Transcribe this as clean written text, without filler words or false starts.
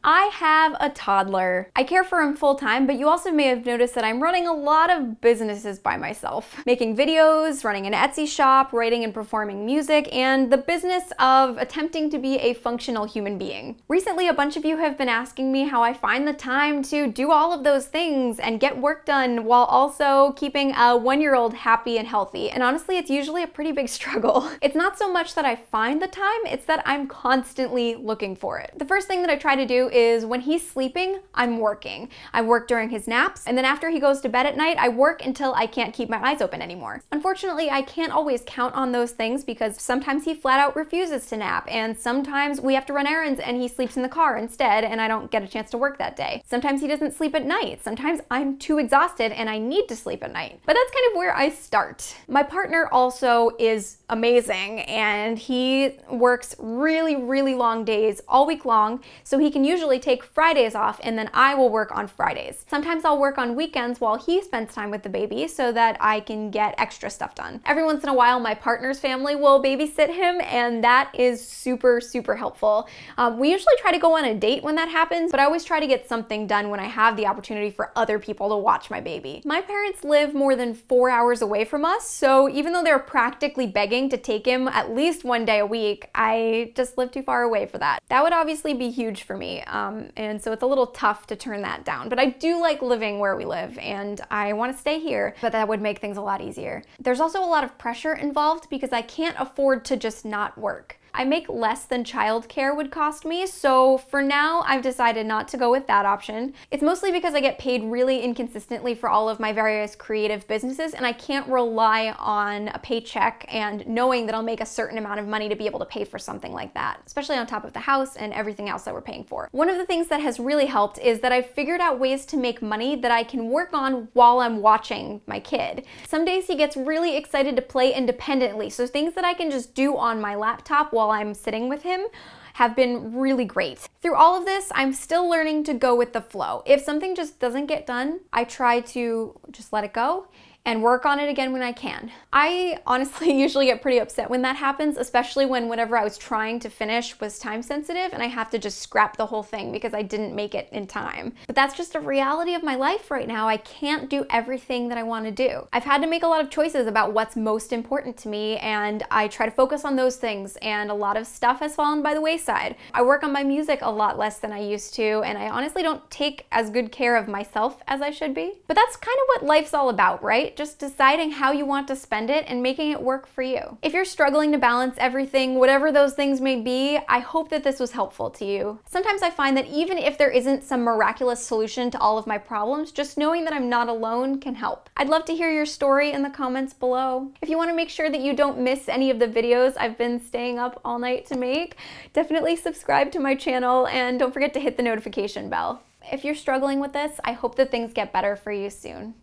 I have a toddler. I care for him full time, but you also may have noticed that I'm running a lot of businesses by myself. Making videos, running an Etsy shop, writing and performing music, and the business of attempting to be a functional human being. Recently, a bunch of you have been asking me how I find the time to do all of those things and get work done while also keeping a 1-year-old happy and healthy. And honestly, it's usually a pretty big struggle. It's not so much that I find the time, it's that I'm constantly looking for it. The first thing that I try to do is when he's sleeping, I'm working. I work during his naps, and then after he goes to bed at night, I work until I can't keep my eyes open anymore. Unfortunately, I can't always count on those things because sometimes he flat out refuses to nap, and sometimes we have to run errands and he sleeps in the car instead, and I don't get a chance to work that day. Sometimes he doesn't sleep at night. Sometimes I'm too exhausted and I need to sleep at night. But that's kind of where I start. My partner also is amazing, and he works really, really long days all week long, so he can usually take Fridays off, and then I will work on Fridays. Sometimes I'll work on weekends while he spends time with the baby so that I can get extra stuff done. Every once in a while, my partner's family will babysit him, and that is super, super helpful. We usually try to go on a date when that happens, but I always try to get something done when I have the opportunity for other people to watch my baby. My parents live more than 4 hours away from us, so even though they're practically begging to take him at least one day a week, I just live too far away for that. That would obviously be huge for me, and so it's a little tough to turn that down. But I do like living where we live, and I want to stay here, but that would make things a lot easier. There's also a lot of pressure involved because I can't afford to just not work. I make less than childcare would cost me, so for now I've decided not to go with that option. It's mostly because I get paid really inconsistently for all of my various creative businesses, and I can't rely on a paycheck and knowing that I'll make a certain amount of money to be able to pay for something like that, especially on top of the house and everything else that we're paying for. One of the things that has really helped is that I've figured out ways to make money that I can work on while I'm watching my kid. Some days he gets really excited to play independently, so things that I can just do on my laptop while I'm sitting with him have been really great. Through all of this, I'm still learning to go with the flow. If something just doesn't get done, I try to just let it go and work on it again when I can. I honestly usually get pretty upset when that happens, especially when whatever I was trying to finish was time sensitive and I have to just scrap the whole thing because I didn't make it in time. But that's just a reality of my life right now. I can't do everything that I want to do. I've had to make a lot of choices about what's most important to me, and I try to focus on those things, and a lot of stuff has fallen by the wayside. I work on my music a lot less than I used to, and I honestly don't take as good care of myself as I should be. But that's kind of what life's all about, right? Just deciding how you want to spend it and making it work for you. If you're struggling to balance everything, whatever those things may be, I hope that this was helpful to you. Sometimes I find that even if there isn't some miraculous solution to all of my problems, just knowing that I'm not alone can help. I'd love to hear your story in the comments below. If you want to make sure that you don't miss any of the videos I've been staying up all night to make, definitely subscribe to my channel and don't forget to hit the notification bell. If you're struggling with this, I hope that things get better for you soon.